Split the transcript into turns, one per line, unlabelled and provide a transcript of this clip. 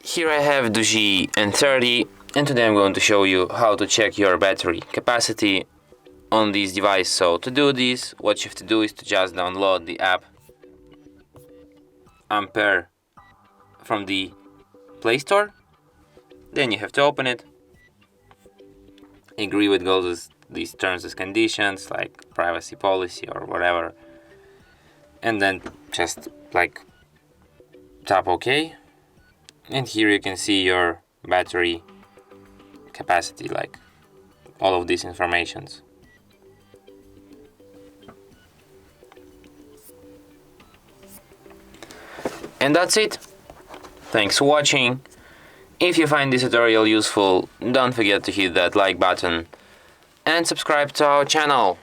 Here I have DOOGEE N30, and today I'm going to show you how to check your battery capacity on this device. So to do this, what you have to do is to just download the app Ampere from the Play Store. Then you have to open it, agree with these terms and conditions like privacy policy or whatever, and then just like tap OK. And here you can see your battery capacity, like all of these informations. And that's it. Thanks for watching. If you find this tutorial useful, don't forget to hit that like button and subscribe to our channel.